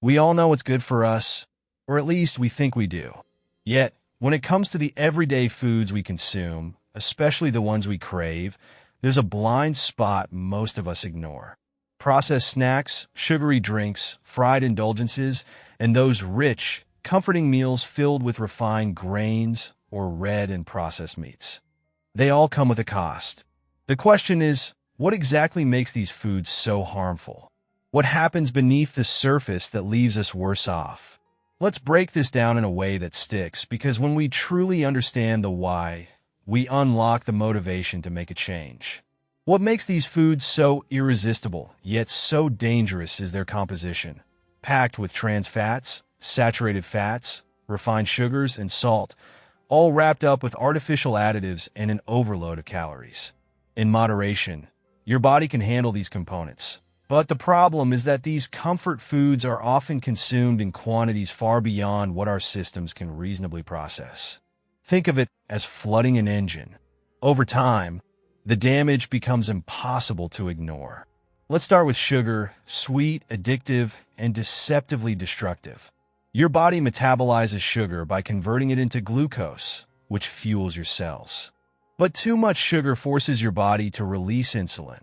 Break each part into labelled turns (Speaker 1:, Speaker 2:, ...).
Speaker 1: We all know what's good for us, or at least we think we do. Yet, when it comes to the everyday foods we consume, especially the ones we crave, there's a blind spot most of us ignore. Processed snacks, sugary drinks, fried indulgences, and those rich, comforting meals filled with refined grains or red and processed meats. They all come with a cost. The question is, what exactly makes these foods so harmful? What happens beneath the surface that leaves us worse off? Let's break this down in a way that sticks, because when we truly understand the why, we unlock the motivation to make a change. What makes these foods so irresistible, yet so dangerous, is their composition. Packed with trans fats, saturated fats, refined sugars, and salt, all wrapped up with artificial additives and an overload of calories. In moderation, your body can handle these components. But the problem is that these comfort foods are often consumed in quantities far beyond what our systems can reasonably process. Think of it as flooding an engine. Over time, the damage becomes impossible to ignore. Let's start with sugar, sweet, addictive, and deceptively destructive. Your body metabolizes sugar by converting it into glucose, which fuels your cells. But too much sugar forces your body to release insulin,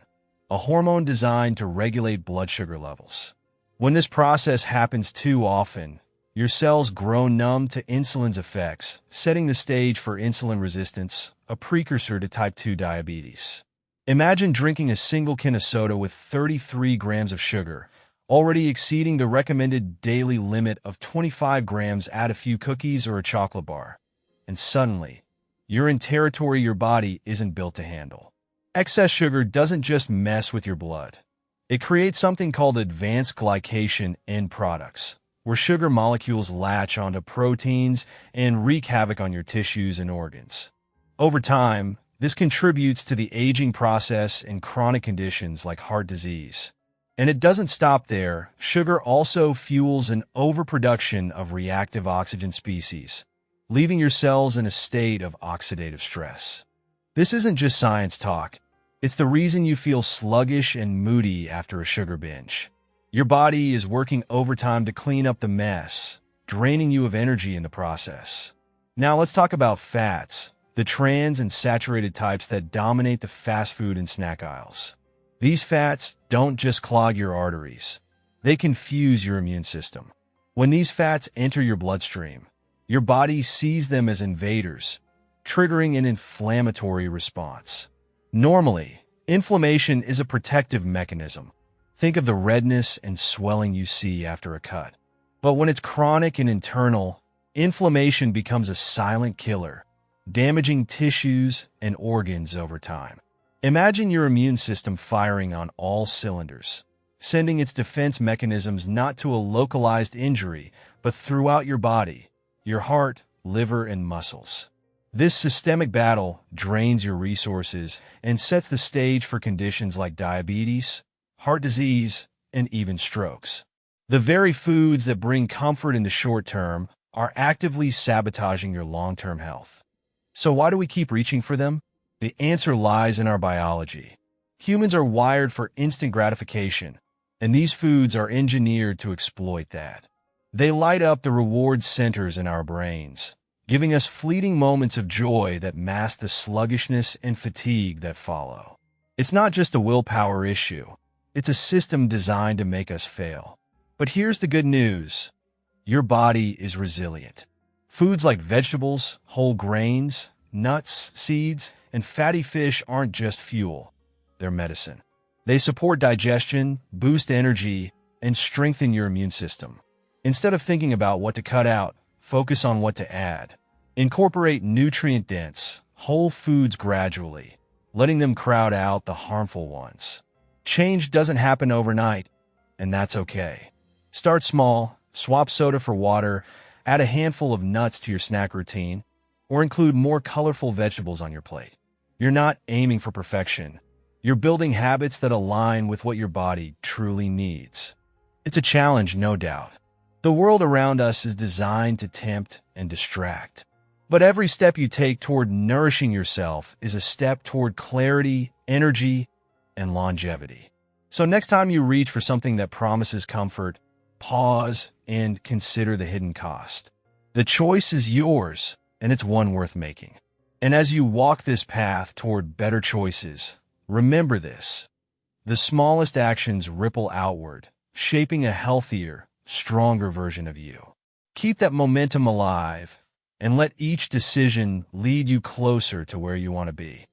Speaker 1: a hormone designed to regulate blood sugar levels. When this process happens too often, your cells grow numb to insulin's effects, setting the stage for insulin resistance, a precursor to type 2 diabetes. Imagine drinking a single can of soda with 33 grams of sugar, already exceeding the recommended daily limit of 25 grams. Add a few cookies or a chocolate bar, and suddenly, you're in territory your body isn't built to handle. Excess sugar doesn't just mess with your blood. It creates something called advanced glycation end products, where sugar molecules latch onto proteins and wreak havoc on your tissues and organs. Over time, this contributes to the aging process in chronic conditions like heart disease. And it doesn't stop there. Sugar also fuels an overproduction of reactive oxygen species, leaving your cells in a state of oxidative stress. This isn't just science talk. It's the reason you feel sluggish and moody after a sugar binge. Your body is working overtime to clean up the mess, draining you of energy in the process. Now let's talk about fats, the trans and saturated types that dominate the fast food and snack aisles. These fats don't just clog your arteries. They confuse your immune system. When these fats enter your bloodstream, your body sees them as invaders, triggering an inflammatory response. Normally, inflammation is a protective mechanism. Think of the redness and swelling you see after a cut. But when it's chronic and internal, inflammation becomes a silent killer, damaging tissues and organs over time. Imagine your immune system firing on all cylinders, sending its defense mechanisms not to a localized injury, but throughout your body, your heart, liver, and muscles. This systemic battle drains your resources and sets the stage for conditions like diabetes, heart disease, and even strokes. The very foods that bring comfort in the short term are actively sabotaging your long-term health. So why do we keep reaching for them? The answer lies in our biology. Humans are wired for instant gratification, and these foods are engineered to exploit that. They light up the reward centers in our brains, giving us fleeting moments of joy that mask the sluggishness and fatigue that follow. It's not just a willpower issue. It's a system designed to make us fail. But here's the good news. Your body is resilient. Foods like vegetables, whole grains, nuts, seeds, and fatty fish aren't just fuel. They're medicine. They support digestion, boost energy, and strengthen your immune system. Instead of thinking about what to cut out, focus on what to add. Incorporate nutrient-dense, whole foods gradually, letting them crowd out the harmful ones. Change doesn't happen overnight, and that's okay. Start small, swap soda for water, add a handful of nuts to your snack routine, or include more colorful vegetables on your plate. You're not aiming for perfection. You're building habits that align with what your body truly needs. It's a challenge, no doubt. The world around us is designed to tempt and distract. But every step you take toward nourishing yourself is a step toward clarity, energy, and longevity. So next time you reach for something that promises comfort, pause and consider the hidden cost. The choice is yours, and it's one worth making. And as you walk this path toward better choices, remember this. The smallest actions ripple outward, shaping a healthier, stronger version of you. Keep that momentum alive, and let each decision lead you closer to where you want to be.